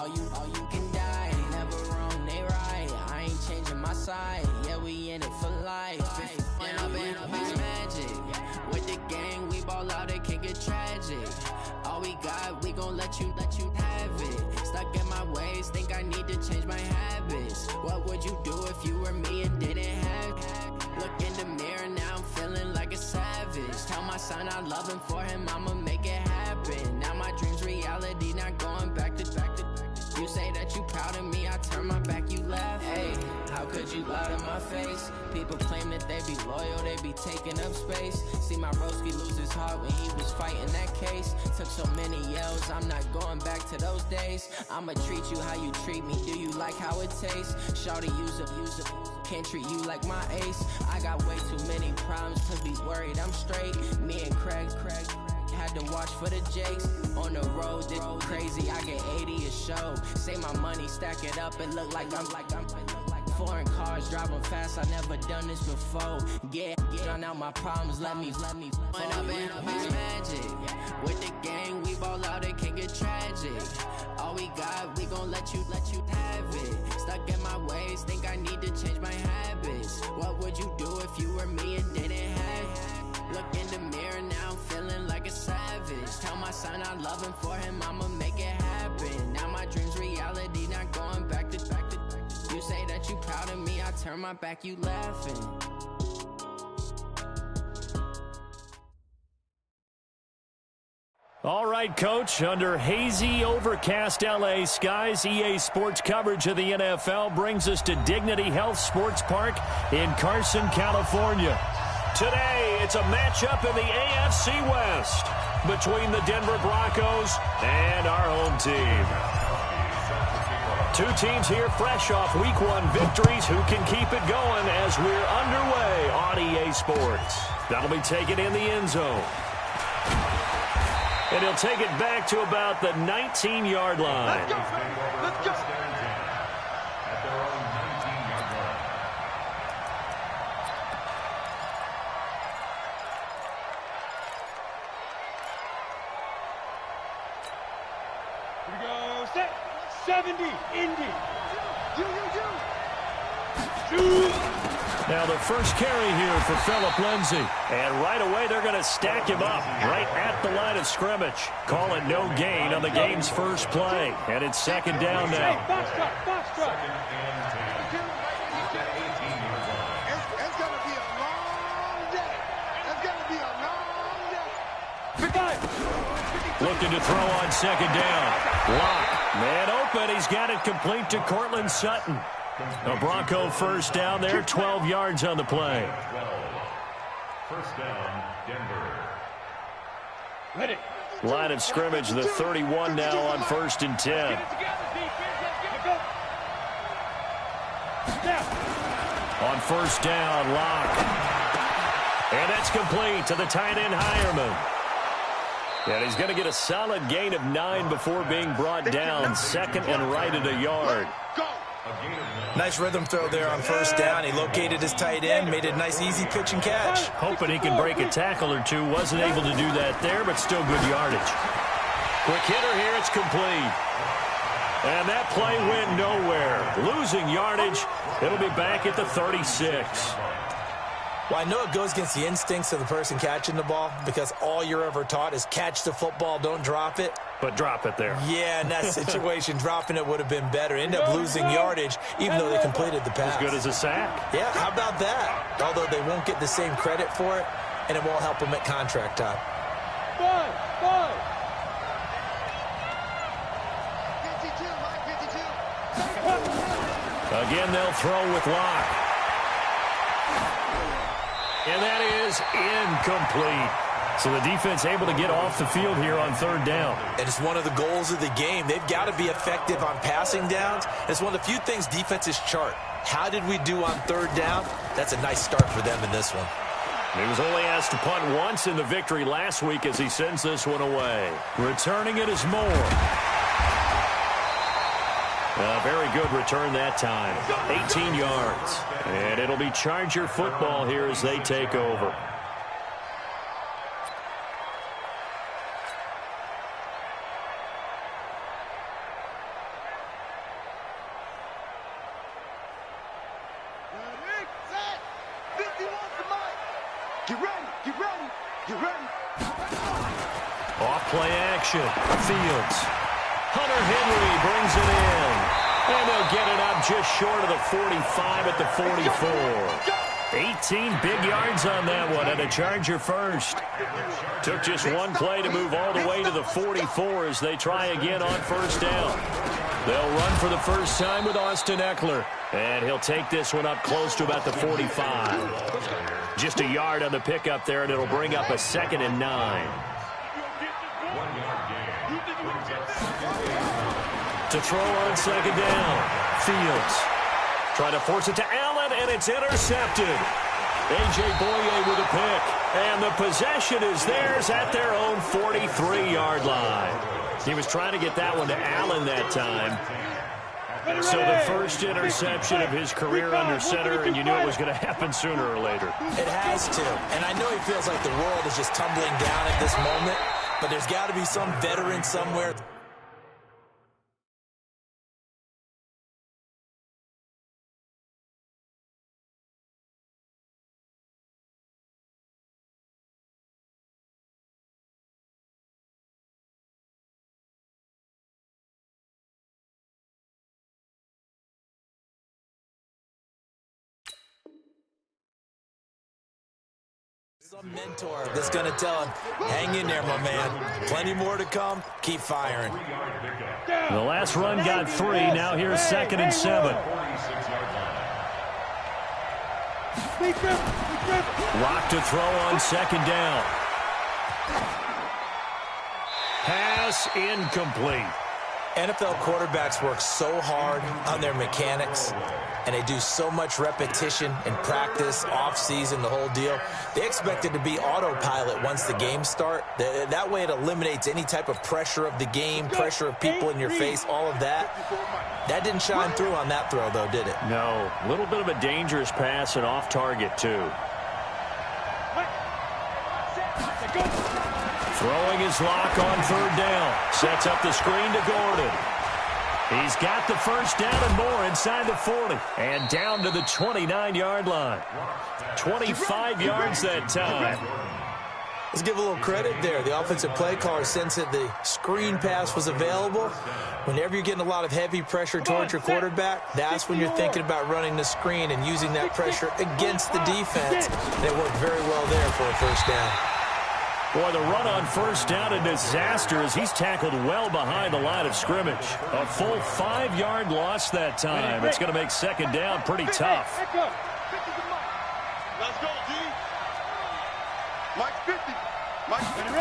all you can die. Never wrong, they right. I ain't changing my side. Yeah, we in it for life. And I've been magic. With the gang, we ball out, it can get tragic. All we got, we gon' let you have it. Stuck in my ways, think I need to change my habits. What would you do if you were me and didn't have it? Look in the mirror, now I'm feeling like a savage. Tell my son I love him, for him I'ma make it happen. Now my dream's reality, not going back to. You say that you proud of me, I turn my back, you laugh. Hey, how could you lie to my face? People claim that they be loyal, they be taking up space. See my broski lose his heart when he was fighting that case. Took so many yells, I'm not going back to those days. I'ma treat you how you treat me, do you like how it tastes? Shawty, use up, can't treat you like my ace. I got way too many problems to be worried, I'm straight. Me and Craig had to watch for the Jakes. On the road, this crazy, I get 80 a show. Say my money, stack it up, it look like I'm foreign cars, driving fast, I never done this before. Get on out my problems, let me When I've been magic. With the gang, we ball out, it can get tragic. All we got, we gon' let you have it. Stuck in my ways, think I need to change my habits. What would you do if you were me and didn't have it? Look in the mirror, now I'm feeling like a savage. Tell my son I love him, for him I'ma make it happen. Now my dream's reality, not going back to. You say that you proud of me, I turn my back, you laughing. All right, Coach, under hazy, overcast LA skies, EA Sports coverage of the NFL brings us to Dignity Health Sports Park in Carson, California. Today, it's a matchup in the AFC West between the Denver Broncos and our home team. Two teams here fresh off Week 1 victories who can keep it going as we're underway on EA Sports. That'll be taken in the end zone. And he'll take it back to about the 19-yard line. Let's go, let's go. Here we go, set. 70, Indy. Now the first carry here for Phillip Lindsay. And right away they're going to stack him up right at the line of scrimmage. Call it no gain on the game's first play. And it's second down now. Hey, box truck. It's going to be a long day. It's going to be a long day. Looking to throw on second down. Lock. Man open. He's got it complete to Cortland Sutton. A Bronco first down there, 12 yards on the play. First down, Denver. Ready. Line of scrimmage, the 31 now on 1st and 10. On first down, Lock. And that's complete to the tight end, Hireman. And he's going to get a solid gain of 9 before being brought down, second and right at a yard. Nice rhythm throw there on first down. He located his tight end, made a nice easy pitch and catch. Hoping he can break a tackle or two. Wasn't able to do that there, but still good yardage. Quick hitter here, it's complete. And that play went nowhere. Losing yardage. It'll be back at the 36. Well, I know it goes against the instincts of the person catching the ball because all you're ever taught is catch the football, don't drop it. But drop it there. Yeah, in that situation, dropping it would have been better. End up losing yardage, even though they completed the pass. As good as a sack. Yeah, how about that? Although they won't get the same credit for it, and it won't help them at contract time. Five. 52. Again, they'll throw with Lock. And that is incomplete. So the defense able to get off the field here on third down. And it's one of the goals of the game. They've got to be effective on passing downs. It's one of the few things defenses chart. How did we do on third down? That's a nice start for them in this one. He was only asked to punt once in the victory last week as he sends this one away. Returning it is Moore. A very good return that time. 18 yards. And it'll be Charger football here as they take over. play action. Fields. Hunter Henry brings it in. And they'll get it up just short of the 45 at the 44. 18 big yards on that one, and a Charger first. Took just one play to move all the way to the 44 as they try again on first down. They'll run for the first time with Austin Eckler, and he'll take this one up close to about the 45. Just a yard on the pickup there, and it'll bring up a 2nd and 9. To throw on second down. Fields. Trying to force it to Allen, and it's intercepted. A.J. Boye with a pick. And the possession is theirs at their own 43-yard line. He was trying to get that one to Allen that time. So the first interception of his career under center, and you knew it was going to happen sooner or later. It has to. And I know he feels like the world is just tumbling down at this moment, but there's got to be some veteran somewhere. Some mentor that's going to tell him, hang in there, my man. Plenty more to come. Keep firing. The last run got 3. Now here's 2nd and 7. Lock to throw on second down. Pass incomplete. NFL quarterbacks work so hard on their mechanics, and they do so much repetition in practice, off-season, the whole deal. They expect it to be autopilot once the games start. That way it eliminates any type of pressure of the game, pressure of people in your face, all of that. That didn't shine through on that throw, though, did it? No. A little bit of a dangerous pass and off target, too. Throwing his lock on third down. Sets up the screen to Gordon. He's got the first down and more inside the 40. And down to the 29-yard line. 25 yards that time. Let's give a little credit there. The offensive play caller sensed that the screen pass was available. Whenever you're getting a lot of heavy pressure towards your quarterback, that's when you're thinking about running the screen and using that pressure against the defense. And it worked very well there for a first down. Boy, the run on first down, a disaster as he's tackled well behind the line of scrimmage. A full 5-yard loss that time. It's going to make second down pretty tough. Let's go, G. Mike 50. Mike 50.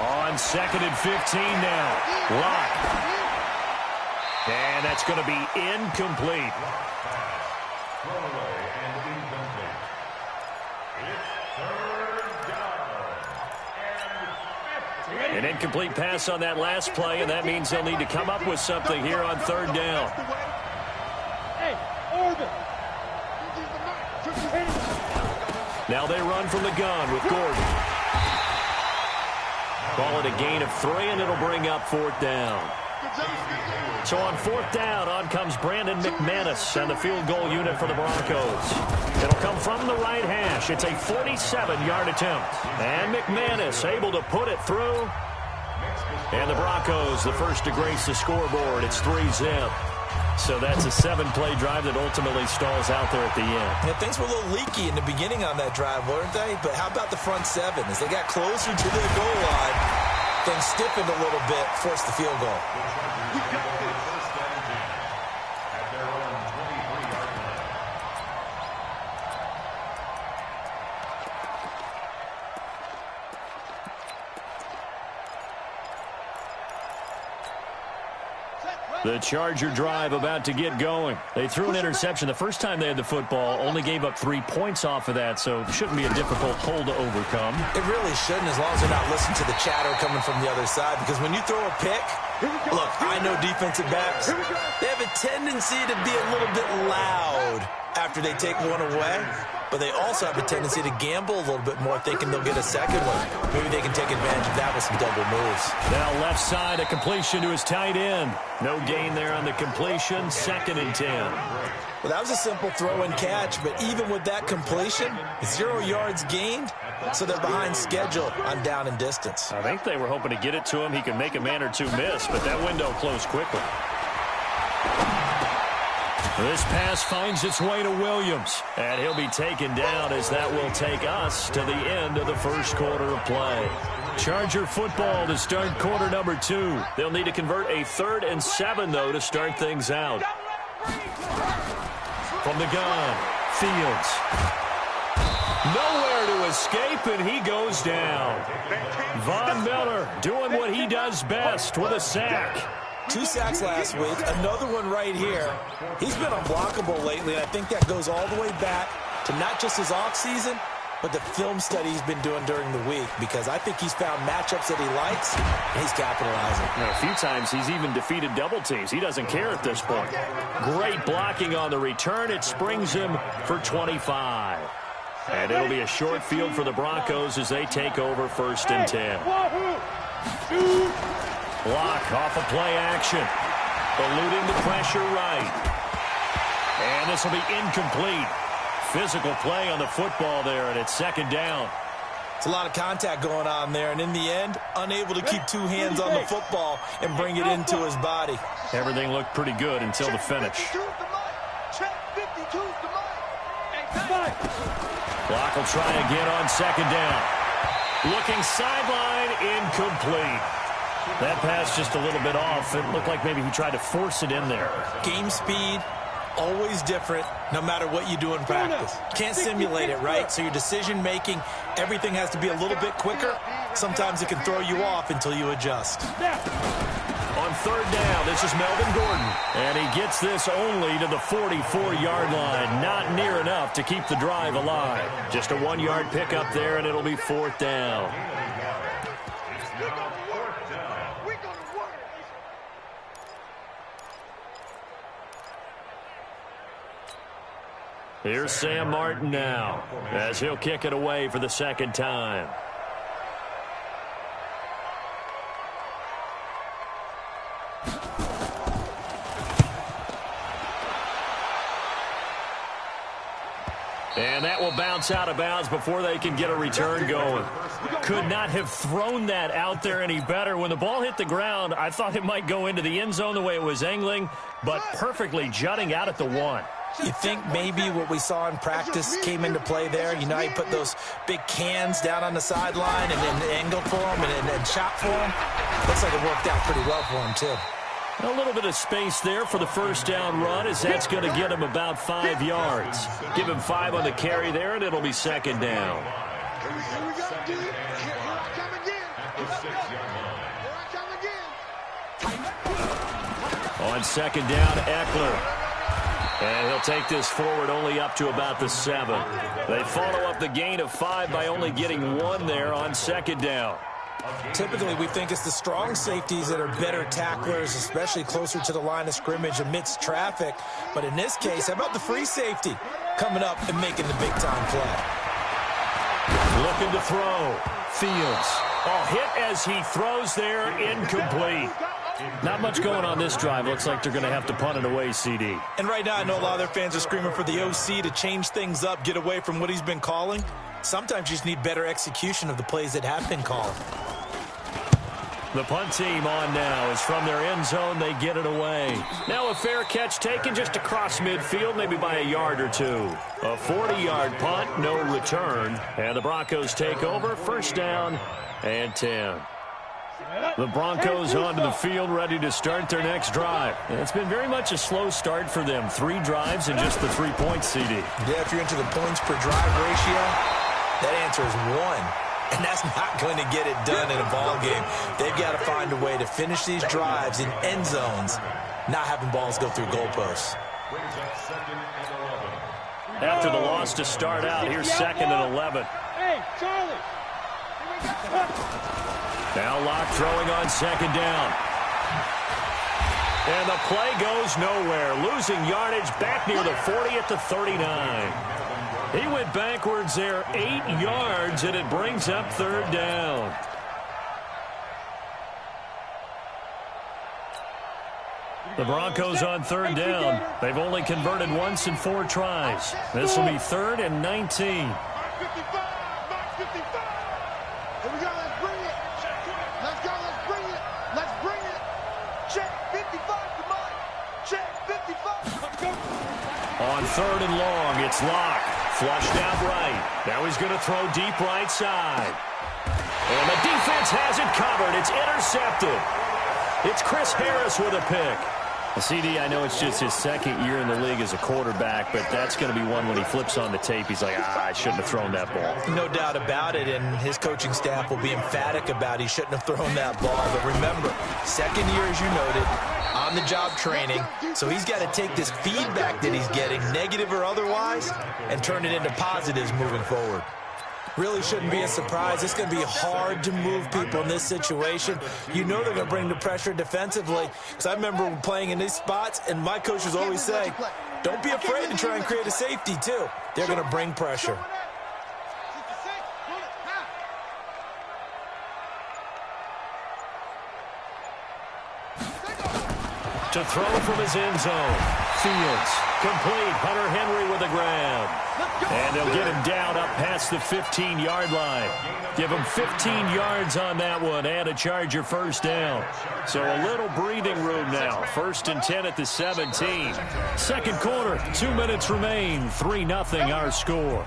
On 2nd and 15 now. Lock. And that's going to be incomplete. An incomplete pass on that last play, and that means they'll need to come up with something here on third down. Now they run from the gun with Gordon. Call it a gain of 3, and it'll bring up fourth down. So on fourth down, on comes Brandon McManus and the field goal unit for the Broncos. It'll come from the right hash. It's a 47-yard attempt. And McManus able to put it through. And the Broncos, the first to grace the scoreboard. It's 3-zip. So that's a 7-play drive that ultimately stalls out there at the end. Yeah, things were a little leaky in the beginning on that drive, weren't they? But how about the front 7? As they got closer to the goal line, things stiffened a little bit, forced the field goal. The Charger drive about to get going. They threw an interception the first time they had the football, only gave up 3 points off of that, so it shouldn't be a difficult hole to overcome. It really shouldn't, as long as they're not listening to the chatter coming from the other side, because when you throw a pick, look, I know defensive backs, they have a tendency to be a little bit loud after they take one away, but they also have a tendency to gamble a little bit more, thinking they'll get a second one. Maybe they can take advantage of that with some double moves. Now left side, a completion to his tight end. No gain there on the completion, 2nd and 10. Well, that was a simple throw and catch, but even with that completion, 0 yards gained, so they're behind schedule on down and distance. I think they were hoping to get it to him. He could make a man or two miss, but that window closed quickly. This pass finds its way to Williams, and he'll be taken down as that will take us to the end of the first quarter of play. Charger football to start quarter number 2. They'll need to convert a 3rd and 7, though, to start things out. From the gun, Fields. Nowhere to escape, and he goes down. Von Miller doing what he does best with a sack. 2 sacks last week, another one right here. He's been unblockable lately, and I think that goes all the way back to not just his offseason, but the film study he's been doing during the week, because I think he's found matchups that he likes, and he's capitalizing. A few times he's even defeated double teams. He doesn't care at this point. Great blocking on the return. It springs him for 25. And it'll be a short field for the Broncos as they take over 1st and 10. Block off of play action. Eluding the pressure right. And this will be incomplete. Physical play on the football there, and it's 2nd down. It's a lot of contact going on there, and in the end, unable to keep 2 hands on the football and bring it into his body. Everything looked pretty good until the finish. Block will try again on 2nd down. Looking sideline, incomplete. That pass just a little bit off. It looked like maybe he tried to force it in there. Game speed, always different, no matter what you do in practice. Can't simulate it, right? So your decision-making, everything has to be a little bit quicker. Sometimes it can throw you off until you adjust. On 3rd down, this is Melvin Gordon. And he gets this only to the 44-yard line. Not near enough to keep the drive alive. Just a 1-yard pickup there, and it'll be 4th down. Here's Sam Martin now, as he'll kick it away for the 2nd time. And that will bounce out of bounds before they can get a return going. Could not have thrown that out there any better. When the ball hit the ground, I thought it might go into the end zone the way it was angling, but perfectly jutting out at the 1. You think maybe what we saw in practice came into play there? You know, he put those big cans down on the sideline and then angled for him and shot for him. Looks like it worked out pretty well for him, too. A little bit of space there for the 1st down run, as that's going to get him about 5 yards. Give him 5 on the carry there, and it'll be 2nd down. On 2nd down, Eckler. And he'll take this forward only up to about the 7. They follow up the gain of 5 by only getting 1 there on 2nd down. Typically, we think it's the strong safeties that are better tacklers, especially closer to the line of scrimmage amidst traffic. But in this case, how about the free safety coming up and making the big-time play? Looking to throw. Fields. Oh, hit as he throws there, incomplete. Not much going on this drive. Looks like they're going to have to punt it away, CD. And right now, I know a lot of their fans are screaming for the OC to change things up, get away from what he's been calling. Sometimes you just need better execution of the plays that have been called. The punt team on now is from their end zone. They get it away. Now a fair catch taken just across midfield, maybe by a yard or 2. A 40-yard punt, no return. And the Broncos take over, 1st down and 10. The Broncos onto the field, ready to start their next drive. And it's been very much a slow start for them. 3 drives and just the 3 points, CD. Yeah, if you're into the points per drive ratio, that answer is 1. And that's not going to get it done in a ball game. They've got to find a way to finish these drives in end zones, not having balls go through goalposts. After the loss to start out, here's 2nd and 11. Hey, Charlie. Now Locke throwing on 2nd down. And the play goes nowhere. Losing yardage back near the 40 at the 39. He went backwards there 8 yards, and it brings up 3rd down. The Broncos on 3rd down. They've only converted once in 4 tries. This will be 3rd and 19. Here we go, let's bring it. Let's go, let's bring it. Let's bring it. Check 55 to Mike. Check 55. Let's go. On 3rd and long, it's Locke. Flushed out right. Now he's going to throw deep right side. And the defense has it covered. It's intercepted. It's Chris Harris with a pick. CD, I know it's just his 2nd year in the league as a quarterback, but that's going to be one when he flips on the tape. He's like, I shouldn't have thrown that ball. No doubt about it, and his coaching staff will be emphatic about he shouldn't have thrown that ball. But remember, 2nd year, as you noted, on-the-job training, so he's got to take this feedback that he's getting, negative or otherwise, and turn it into positives moving forward. Really shouldn't be a surprise. It's going to be hard to move people in this situation. You know they're going to bring the pressure defensively. Because I remember playing in these spots, and my coaches always say, don't be afraid to try and create a safety, too. They're going to bring pressure. To throw from his end zone. Fields. Complete. Hunter Henry with a grab. And they'll get him down up past the 15-yard line. Give him 15 yards on that one and a Charger first down. So a little breathing room now. 1st and 10 at the 17. 2nd quarter, 2 minutes remain. 3-0 our score.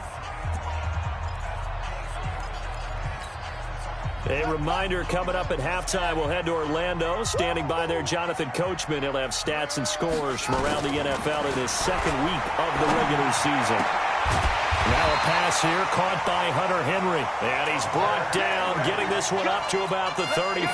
A reminder coming up at halftime, we'll head to Orlando. Standing by there, Jonathan Coachman. He'll have stats and scores from around the NFL in his 2nd week of the regular season. Now a pass here, caught by Hunter Henry. And he's brought down, getting this one up to about the 35.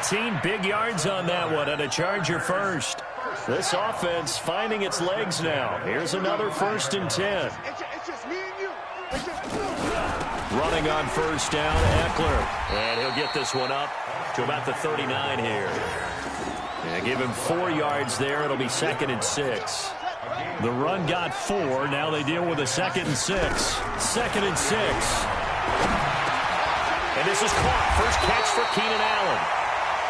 18 big yards on that one, and a Charger first. This offense finding its legs now. Here's another 1st and 10. It's just me and you. It's just Running on 1st down, Eckler. And he'll get this one up to about the 39 here. And give him 4 yards there. It'll be 2nd and 6. The run got 4. Now they deal with a 2nd and 6. 2nd and 6. And this is caught. First catch for Keenan Allen.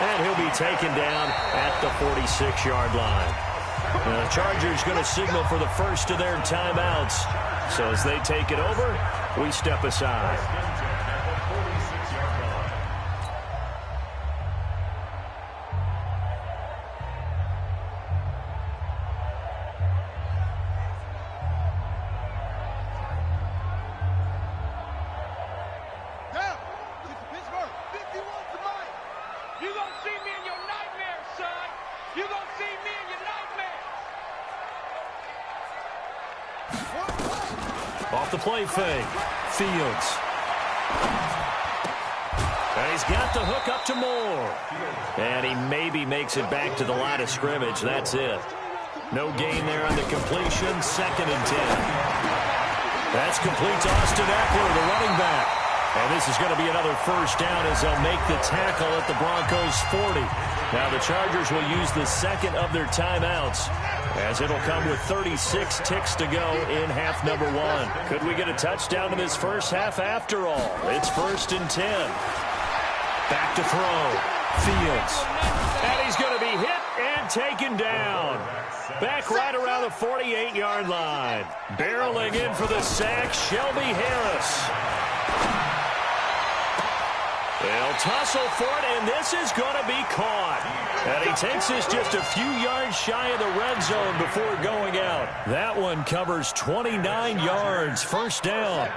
And he'll be taken down at the 46-yard line. And the Chargers going to signal for the first of their timeouts. So as they take it over, we step aside. Off the play fake. Fields. And he's got the hook up to Moore. And he maybe makes it back to the line of scrimmage. That's it. No gain there on the completion. 2nd and 10. That's complete to Austin Eckler, the running back. And this is going to be another first down as they'll make the tackle at the Broncos' 40. Now the Chargers will use the 2nd of their timeouts, as it'll come with 36 ticks to go in half number 1. Could we get a touchdown in this first half after all? It's 1st and 10. Back to throw. Fields. And he's going to be hit and taken down. Back right around the 48-yard line. Barreling in for the sack, Shelby Harris. They'll tussle for it, and this is going to be caught. And he takes this just a few yards shy of the red zone before going out. That one covers 29 yards. First down.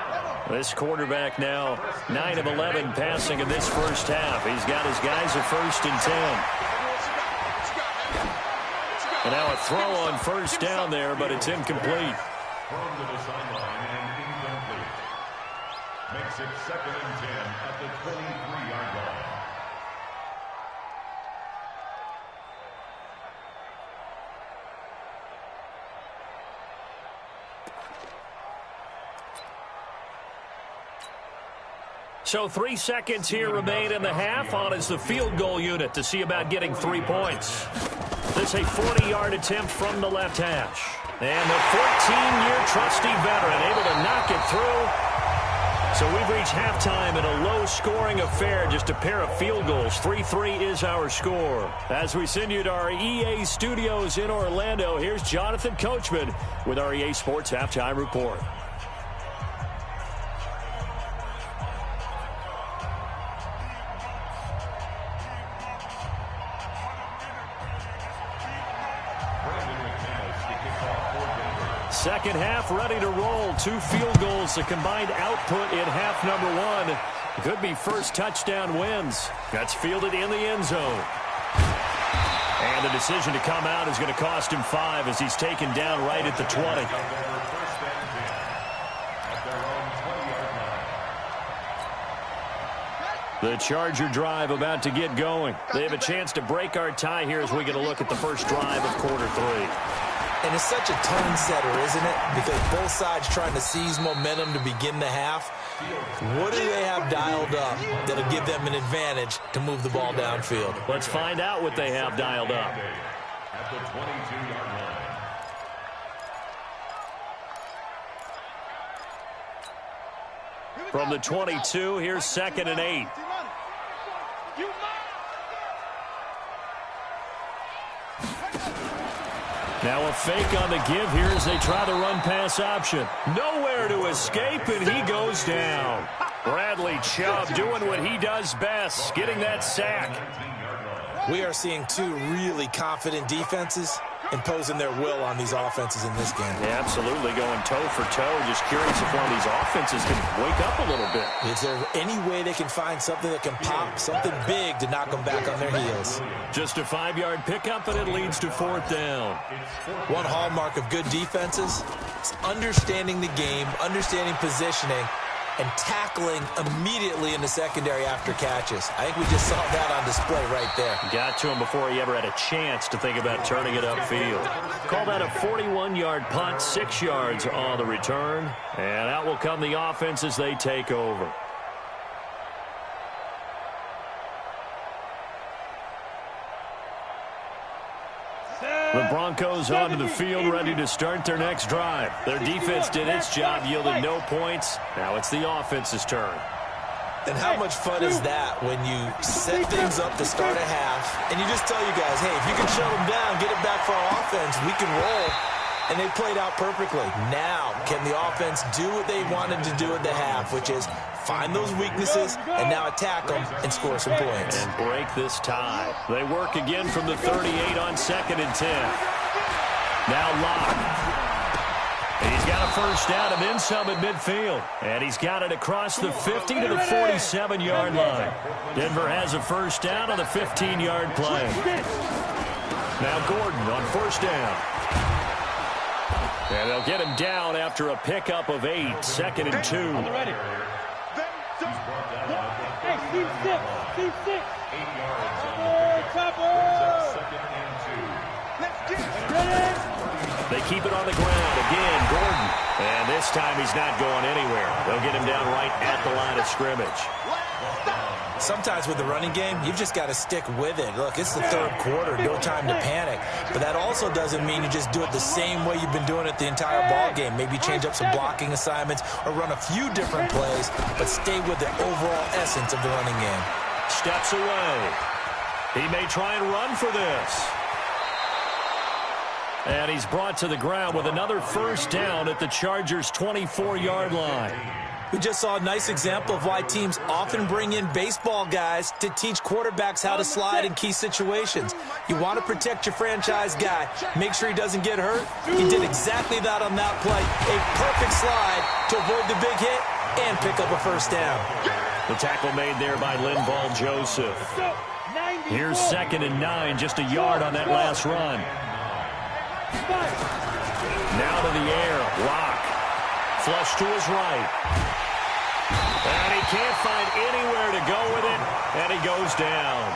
This quarterback now 9 of 11 passing in this first half. He's got his guys at 1st and 10. And now a throw on first down there, but it's incomplete. Thrown to the sideline and incomplete. Makes it 2nd and 10 at the 23-yard line. So 3 seconds here remain in the half. On is the field goal unit to see about getting 3 points. This a 40-yard attempt from the left hash. And the 14-year trusty veteran able to knock it through. So we've reached halftime in a low-scoring affair, just a pair of field goals. 3-3 is our score. As we send you to our EA studios in Orlando, here's Jonathan Coachman with our EA Sports Halftime Report. second half ready to roll. 2 field goals, the combined output in half number 1. Could be first touchdown wins. That's fielded in the end zone. And the decision to come out is going to cost him 5 as he's taken down right at the 20. The Charger drive about to get going. They have a chance to break our tie here as we get a look at the first drive of quarter 3. And it's such a tone setter, isn't it? Because both sides trying to seize momentum to begin the half. What do they have dialed up that'll give them an advantage to move the ball downfield? Let's find out what they have dialed up. At the 22-yard line. From the 22, here's 2nd and 8. Now a fake on the give here as they try the run-pass option. Nowhere to escape, and he goes down. Bradley Chubb doing what he does best, getting that sack. We are seeing 2 really confident defenses imposing their will on these offenses in this game. Yeah, absolutely, going toe for toe. Just curious if one of these offenses can wake up a little bit. Is there any way they can find something that can pop, something big to knock them back on their heels? Just a 5-yard pickup, and it leads to 4th down. One hallmark of good defenses is understanding the game, understanding positioning, and tackling immediately in the secondary after catches. I think we just saw that on display right there. Got to him before he ever had a chance to think about turning it upfield. Call that a 41-yard punt, 6 yards on the return. And out will come the offense as they take over. The Broncos onto the field, ready to start their next drive. Their defense did its job, yielded no points. Now it's the offense's turn. And how much fun is that when you set things up to start a half, and you just tell you guys, hey, if you can shut them down, get it back for our offense, we can roll. And they played out perfectly. Now, can the offense do what they wanted to do at the half, which is find those weaknesses and now attack them and score some points. And break this tie. They work again from the 38 on 2nd and 10. Now Locke. He's got a first down and then some at midfield. And he's got it across the 50 to the 47-yard line. Denver has a first down on the 15-yard play. Now Gordon on first down. And they'll get him down after a pickup of 8, 2nd and 2. On the ready. Hey, Steve 6. 8 yards on the pass. 2nd and 2. Let's get it. They keep it on the ground. Again, Gordon. And this time he's not going anywhere. They'll get him down right at the line of scrimmage. Sometimes with the running game, you've just got to stick with it. Look, it's the 3rd quarter, no time to panic. But that also doesn't mean you just do it the same way you've been doing it the entire ball game. Maybe change up some blocking assignments or run a few different plays, but stay with the overall essence of the running game. Steps away. He may try and run for this. And he's brought to the ground with another first down at the Chargers' 24-yard line. We just saw a nice example of why teams often bring in baseball guys to teach quarterbacks how to slide in key situations. You want to protect your franchise guy. Make sure he doesn't get hurt. He did exactly that on that play. A perfect slide to avoid the big hit and pick up a first down. The tackle made there by Linval Joseph. Here's 2nd and 9, just a yard on that last run. Now to the air, Locke. Flush to his right. And he can't find anywhere to go with it, and he goes down.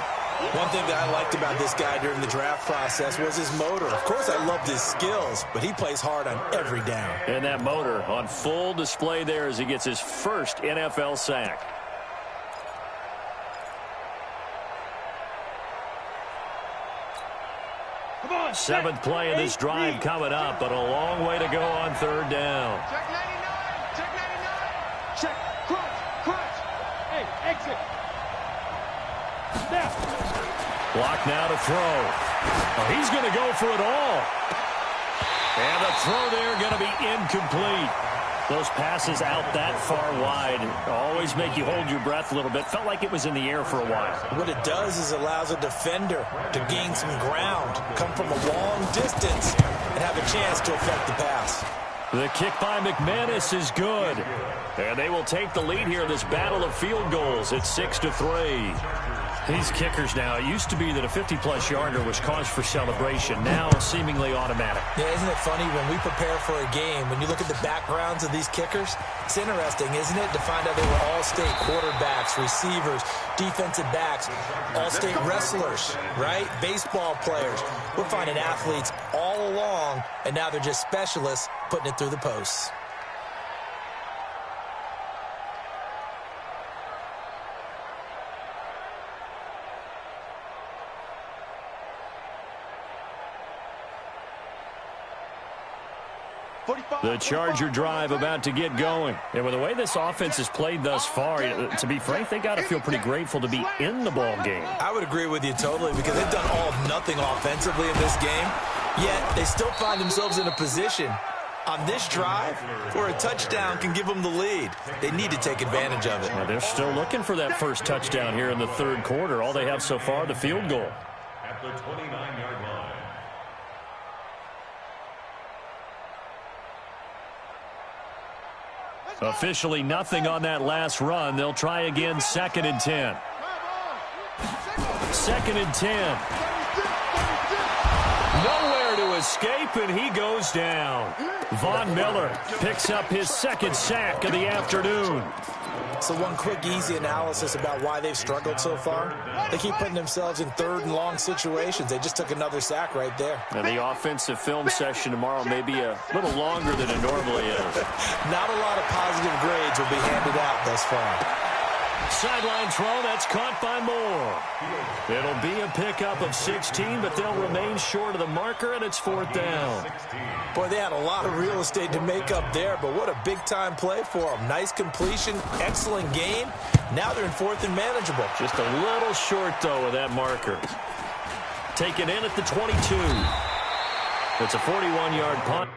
One thing that I liked about this guy during the draft process was his motor. Of course, I loved his skills, but he plays hard on every down. And that motor on full display there as he gets his first NFL sack. Come on, 7th play of this drive coming up, but a long way to go on 3rd down. Check 99. Check 99. Check. Crunch. Hey, exit. Snap. Block now to throw. Oh, he's going to go for it all. And the throw there going to be incomplete. Those passes out that far wide always make you hold your breath a little bit. Felt like it was in the air for a while. What it does is allows a defender to gain some ground, come from a long distance, and have a chance to affect the pass. The kick by McManus is good. And they will take the lead here in this battle of field goals. It's 6-3. These kickers now, it used to be that a 50-plus yarder was cause for celebration. Now seemingly automatic. Yeah, isn't it funny when we prepare for a game, when you look at the backgrounds of these kickers, it's interesting, isn't it, to find out they were all-state quarterbacks, receivers, defensive backs, all-state wrestlers, right? Baseball players. We're finding athletes all along, and now they're just specialists putting it through the posts. The Charger drive about to get going. And with the way this offense has played thus far, to be frank, they got to feel pretty grateful to be in the ball game. I would agree with you totally because they've done all of nothing offensively in this game, yet they still find themselves in a position on this drive where a touchdown can give them the lead. They need to take advantage of it. Well, they're still looking for that first touchdown here in the third quarter. All they have so far, the field goal. At the 29-yard line. Officially nothing on that last run. They'll try again, 2nd and 10. 2nd and 10. Nowhere to escape, and he goes down. Von Miller picks up his second sack of the afternoon. So one quick, easy analysis about why they've struggled so far. They keep putting themselves in third and long situations. They just took another sack right there. And the offensive film session tomorrow may be a little longer than it normally is. Not a lot of positive grades will be handed out thus far. Sideline throw, that's caught by Moore. It'll be a pickup of 16, but they'll remain short of the marker, and it's 4th down. Boy, they had a lot of real estate to make up there, but what a big-time play for them. Nice completion, excellent gain. Now they're in 4th and manageable. Just a little short, though, of that marker. Taken in at the 22. It's a 41-yard punt.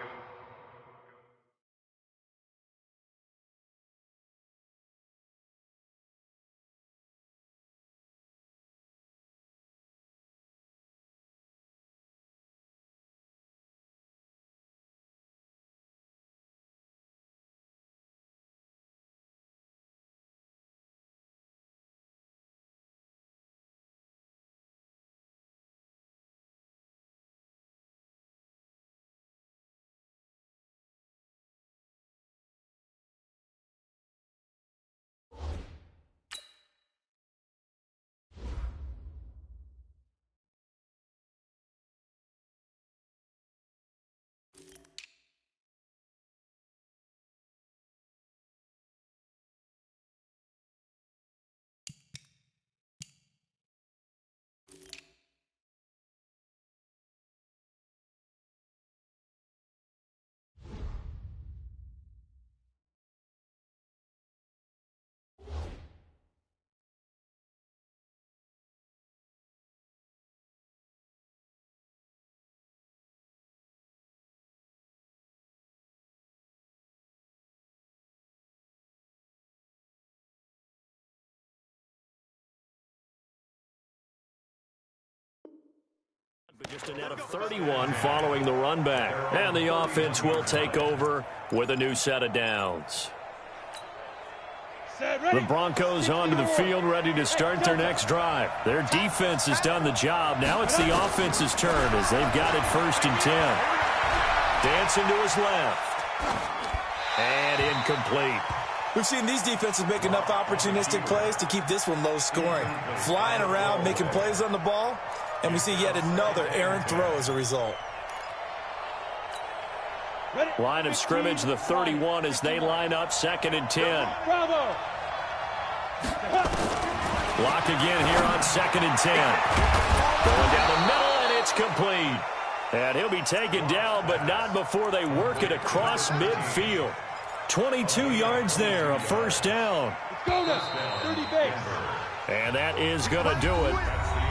Just a net of 31 following the run back. And the offense will take over with a new set of downs. The Broncos onto the field, ready to start their next drive. Their defense has done the job. Now it's the offense's turn as they've got it 1st and 10. Dancing to his left. And incomplete. We've seen these defenses make enough opportunistic plays to keep this one low scoring. Flying around, making plays on the ball. And we see yet another errant throw as a result. Line of scrimmage, the 31 as they line up 2nd and 10. Bravo. Lock again here on 2nd and 10. Going down the middle, and it's complete. And he'll be taken down, but not before they work it across midfield. 22 yards there, a 1st down. Let's go now. 30 base. And that is going to do it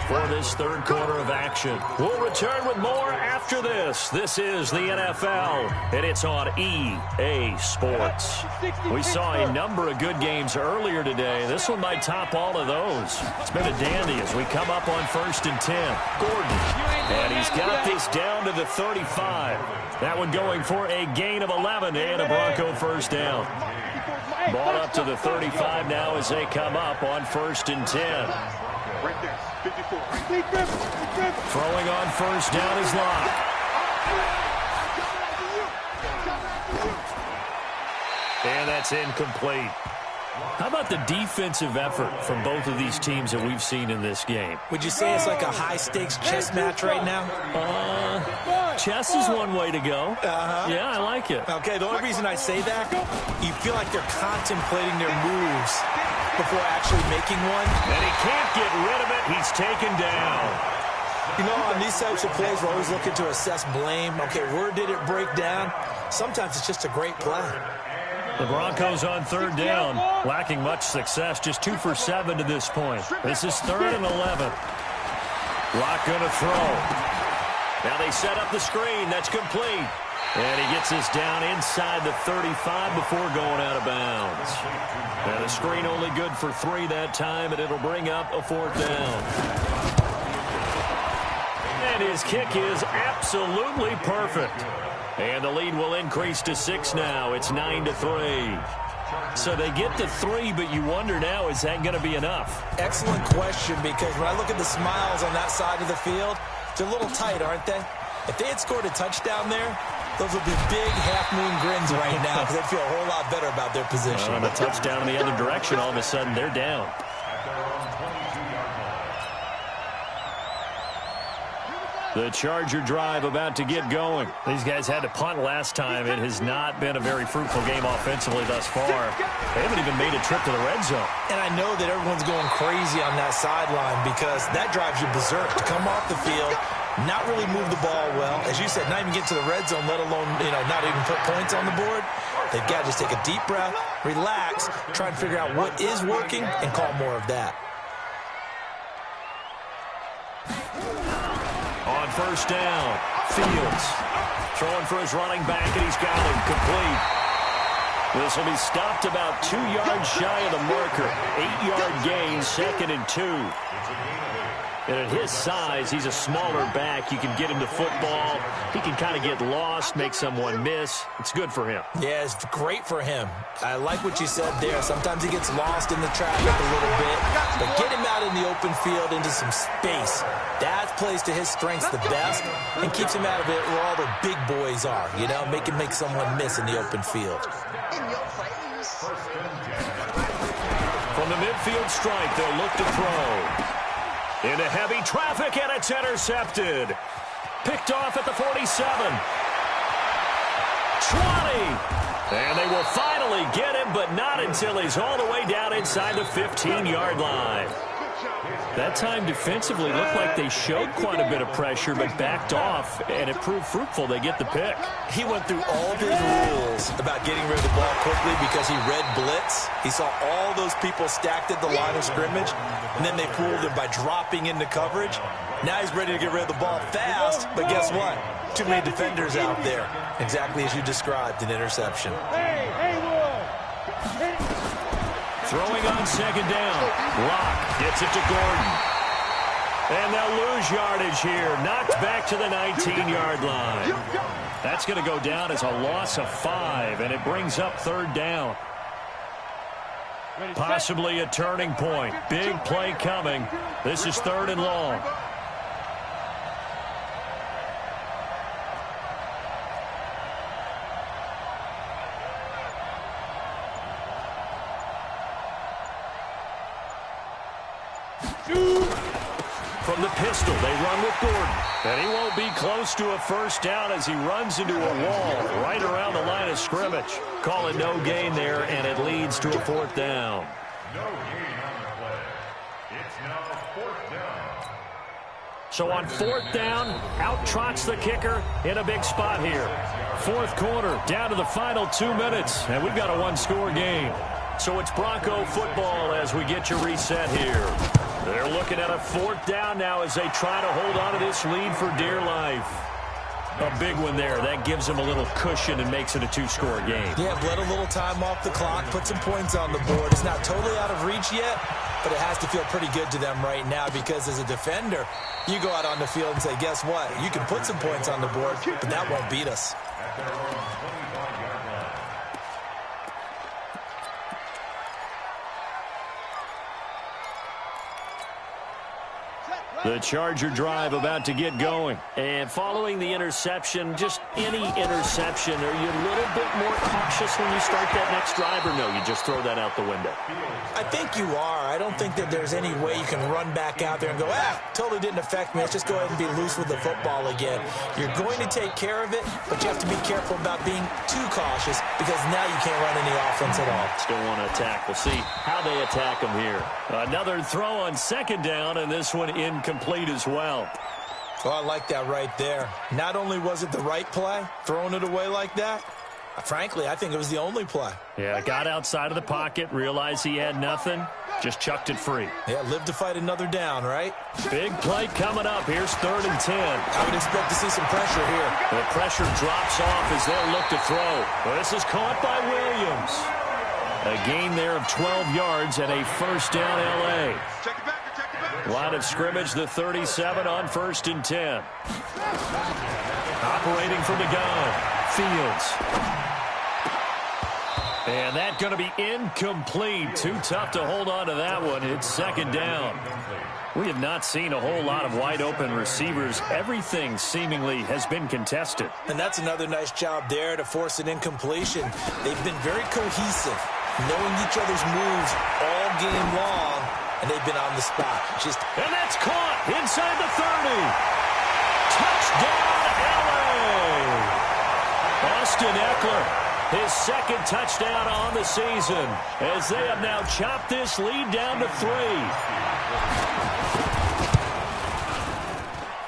for this third quarter of action. We'll return with more after this. This is the NFL, and it's on EA Sports. We saw a number of good games earlier today. This one might top all of those. It's been a dandy as we come up on 1st and 10. Gordon, and he's got this down to the 35. That one going for a gain of 11 and a Bronco first down. Ball up to the 35 now as they come up on 1st and 10. Throwing on first down is Locke. And that's incomplete. How about the defensive effort from both of these teams that we've seen in this game? Would you say it's like a high-stakes chess match right now? Chess is one way to go. Yeah, I like it. Okay, the only reason I say that, you feel like they're contemplating their moves before actually making one. And he can't get rid of it. He's taken down. You know, on these types of plays, we're always looking to assess blame. Okay, where did it break down? Sometimes it's just a great play. The Broncos on 3rd down, lacking much success, just 2 for 7 to this point. This is 3rd and 11. Locke going to throw. Now they set up the screen. That's complete. And he gets this down inside the 35 before going out of bounds. And the screen only good for 3 that time, and it'll bring up a 4th down. And his kick is absolutely perfect. And the lead will increase to 6 now. It's 9-3. So they get to 3, but you wonder now, is that going to be enough? Excellent question, because when I look at the smiles on that side of the field, they're a little tight, aren't they? If they had scored a touchdown there, those would be big half-moon grins right now because they'd feel a whole lot better about their position. On a touchdown in the other direction, all of a sudden they're down. The Charger drive about to get going. These guys had to punt last time. It has not been a very fruitful game offensively thus far. They haven't even made a trip to the red zone. And I know that everyone's going crazy on that sideline because that drives you berserk to come off the field, not really move the ball well. As you said, not even get to the red zone, let alone, not even put points on the board. They've got to just take a deep breath, relax, try and figure out what is working and call more of that. On 1st down, Fields throwing for his running back, and he's got him complete. This will be stopped about 2 yards shy of the marker. 8-yard gain, 2nd and 2. And at his size, he's a smaller back. You can get him to football. He can kind of get lost, make someone miss. It's good for him. Yeah, it's great for him. I like what you said there. Sometimes he gets lost in the traffic a little bit. But get him out in the open field into some space. That plays to his strengths the best and keeps him out of it where all the big boys are. Make him make someone miss in the open field. From the midfield stripe, they'll look to throw. Into heavy traffic, and it's intercepted. Picked off at the 47. 20. And they will finally get him, but not until he's all the way down inside the 15-yard line. That time defensively looked like they showed quite a bit of pressure, but backed off, and it proved fruitful. They get the pick. He went through all of his rules about getting rid of the ball quickly because he read blitz. He saw all those people stacked at the line of scrimmage, and then they fooled him by dropping into coverage. Now he's ready to get rid of the ball fast, but guess what? Too many defenders out there. Exactly as you described, an interception. Throwing on 2nd down. Locke gets it to Gordon. And they'll lose yardage here. Knocked back to the 19-yard line. That's going to go down as a loss of 5, and it brings up 3rd down. Possibly a turning point. Big play coming. This is 3rd and long. From the pistol, they run with Gordon. And he won't be close to a 1st down as he runs into a wall right around the line of scrimmage. Call it no gain there, and it leads to a 4th down. No gain on the play. It's now 4th down. So on 4th down, out trots the kicker in a big spot here. 4th quarter, down to the final 2 minutes, and we've got a 1-score game. So it's Bronco football as we get you reset here. They're looking at a 4th down now as they try to hold on to this lead for dear life. A big one there. That gives them a little cushion and makes it a 2-score game. Yeah, let a little time off the clock, put some points on the board. It's not totally out of reach yet, but it has to feel pretty good to them right now because as a defender, you go out on the field and say, guess what? You can put some points on the board, but that won't beat us. The Charger drive about to get going. And following the interception, just any interception, are you a little bit more cautious when you start that next drive, or no, you just throw that out the window? I think you are. I don't think that there's any way you can run back out there and go, totally didn't affect me. Let's just go ahead and be loose with the football again. You're going to take care of it, but you have to be careful about being too cautious because now you can't run any offense at all. Still want to attack. We'll see how they attack them here. Another throw on 2nd down, and this one incomplete as well. Oh, I like that right there. Not only was it the right play, throwing it away like that, frankly, I think it was the only play. Yeah, got outside of the pocket, realized he had nothing, just chucked it free. Yeah, live to fight another down, right? Big play coming up. Here's 3rd and 10. I would expect to see some pressure here. The pressure drops off as they'll look to throw. This is caught by Williams. A gain there of 12 yards and a 1st down L.A. Line of scrimmage, the 37 on 1st and 10. Operating from the gun, Fields. And that's going to be incomplete. Too tough to hold on to that one. It's 2nd down. We have not seen a whole lot of wide-open receivers. Everything seemingly has been contested. And that's another nice job there to force an incompletion. They've been very cohesive, knowing each other's moves all game long, and they've been on the spot. And that's caught inside the 30. Touchdown, L.A. Austin Eckler, his 2nd touchdown on the season, as they have now chopped this lead down to 3.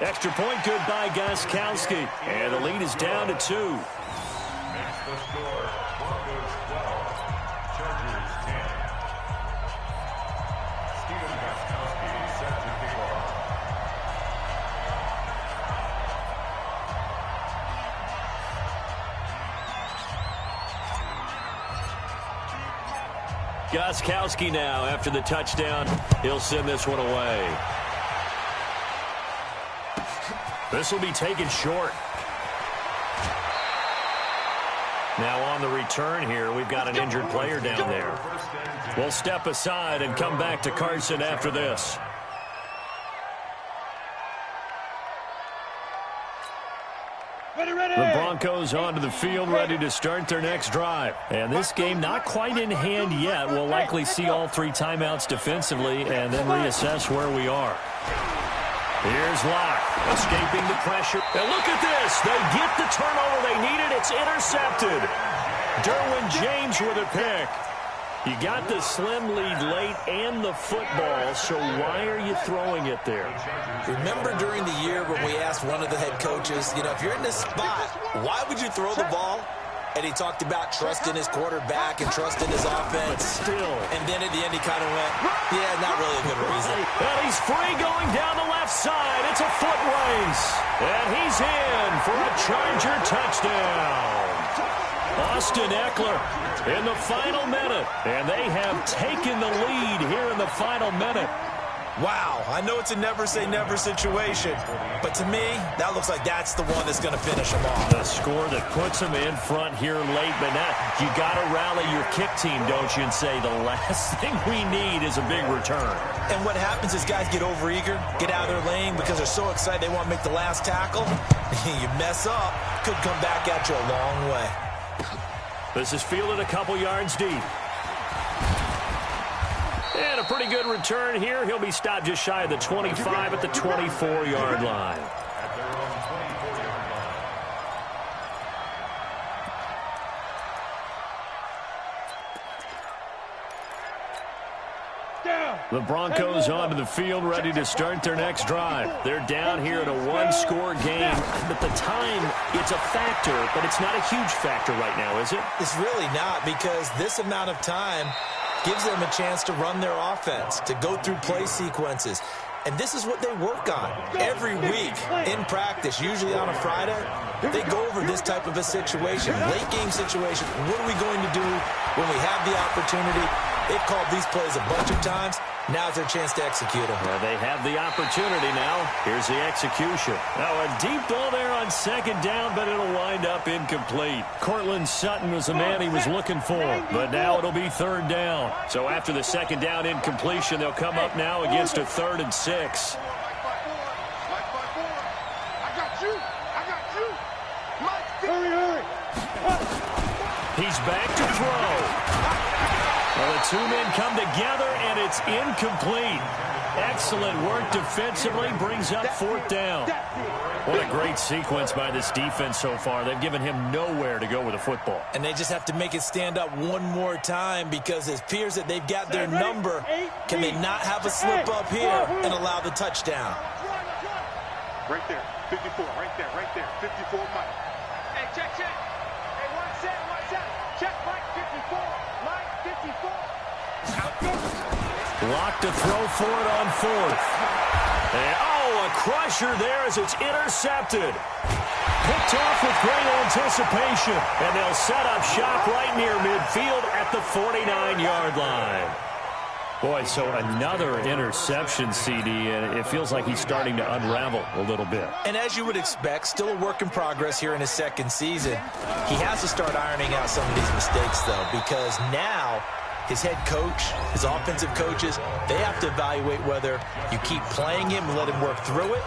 Extra point good by Gostkowski, and the lead is down to 2. Makes the score Broncos 12, Chargers 10. Steven Gostkowski set to kick off. Gostkowski now after the touchdown. He'll send this one away. This will be taken short. Now on the return here, we've got an injured player down there. We'll step aside and come back to Carson after this. The Broncos onto the field, ready to start their next drive. And this game not quite in hand yet. We'll likely see all 3 timeouts defensively and then reassess where we are. Here's Locke, escaping the pressure. And look at this. They get the turnover they needed. It's intercepted. Derwin James with a pick. You got the slim lead late and the football, so why are you throwing it there? Remember during the year when we asked one of the head coaches, if you're in this spot, why would you throw the ball? And he talked about trusting his quarterback and trusting his offense. But still. And then at the end he kind of went, yeah, not really a good reason. And he's free going down the left side. It's a foot race. And he's in for a Charger touchdown. Austin Eckler in the final minute. And they have taken the lead here in the final minute. Wow, I know it's a never-say-never situation, but to me, that looks like that's the one that's going to finish them off. The score that puts them in front here late, but now you got to rally your kick team, don't you, and say the last thing we need is a big return. And what happens is guys get overeager, get out of their lane because they're so excited they want to make the last tackle. You mess up, could come back at you a long way. This is fielded a couple yards deep. And a pretty good return here. He'll be stopped just shy of the 25 at the 24-yard line. At their own 24-yard line. The Broncos onto the field, ready to start their next drive. They're down here in a one-score game. But the time, it's a factor, but it's not a huge factor right now, is it? It's really not, because this amount of time, gives them a chance to run their offense, to go through play sequences. And this is what they work on every week in practice, usually on a Friday. They go over this type of a situation, late game situation. What are we going to do when we have the opportunity? They've called these plays a bunch of times. Now's their chance to execute them. Well, they have the opportunity now. Here's the execution. Now a deep ball there on second down, but it'll wind up incomplete. Cortland Sutton was the man he was looking for, but now it'll be third down. So after the second down incompletion, they'll come up now against a 3rd and 6. He's back to throw. Well, the two men come together, and it's incomplete. Excellent work defensively, brings up 4th down. What a great sequence by this defense so far. They've given him nowhere to go with the football. And they just have to make it stand up one more time because it appears that they've got their number. Can they not have a slip up here and allow the touchdown? Right there, 54, right there, 54, Mike. Hey, check. Hey, one set. Check, Mike, 54. Mike, 54. Locked to throw for it on 4th. And, a crusher there as it's intercepted. Picked off with great anticipation. And they'll set up shop right near midfield at the 49-yard line. Boy, so another interception, CD, and it feels like he's starting to unravel a little bit. And as you would expect, still a work in progress here in his second season. He has to start ironing out some of these mistakes, though, because now his head coach, his offensive coaches, they have to evaluate whether you keep playing him and let him work through it,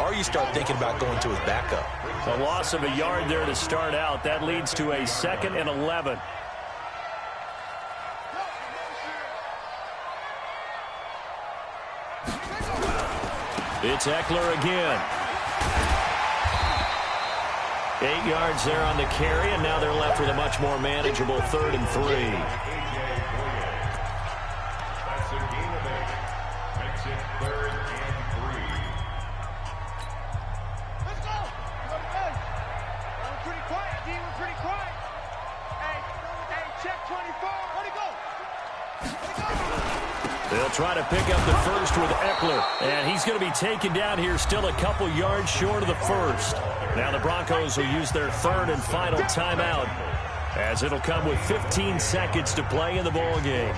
or you start thinking about going to his backup. A loss of a yard there to start out. That leads to a 2nd and 11. It's Eckler again. 8 yards there on the carry, and now they're left with a much more manageable 3rd and 3. That's a gain of 8. Makes it 3rd and 3. Let's go. Hey, we're pretty quiet, D. We're pretty quiet. Hey, check 24. Where'd he go? They'll try to pick up the first with Eckler, and he's going to be taken down here still a couple yards short of the first. Now the Broncos will use their 3rd and final timeout, as it'll come with 15 seconds to play in the ball game.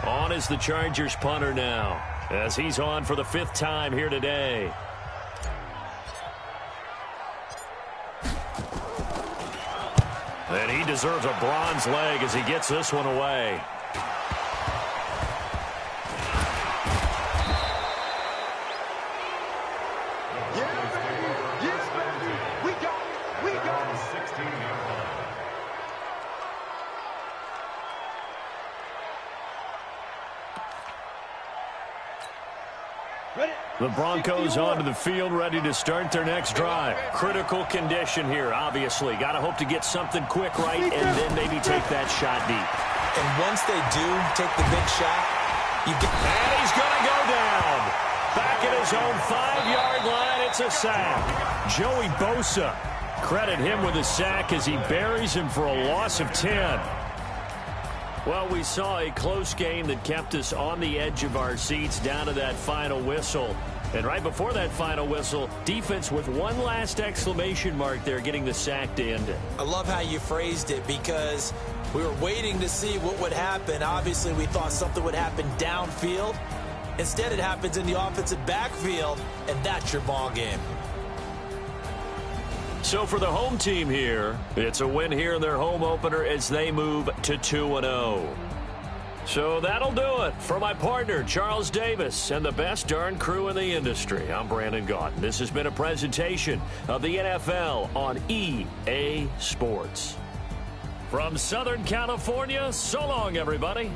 On is the Chargers punter now, as he's on for the 5th time here today. And he deserves a bronze leg as he gets this one away. The Broncos onto the field, ready to start their next drive. Critical condition here, obviously. Got to hope to get something quick right and then maybe take that shot deep. And once they do take the big shot, you get... And he's going to go down. Back at his own 5-yard line, it's a sack. Joey Bosa, credit him with a sack as he buries him for a loss of 10. Well, we saw a close game that kept us on the edge of our seats down to that final whistle. And right before that final whistle, defense with one last exclamation mark there, getting the sack to end it. I love how you phrased it because we were waiting to see what would happen. Obviously, we thought something would happen downfield. Instead, it happens in the offensive backfield, and that's your ball game. So for the home team here, it's a win here in their home opener as they move to 2-0. So that'll do it for my partner, Charles Davis, and the best darn crew in the industry. I'm Brandon Gaudin. This has been a presentation of the NFL on EA Sports. From Southern California, so long, everybody.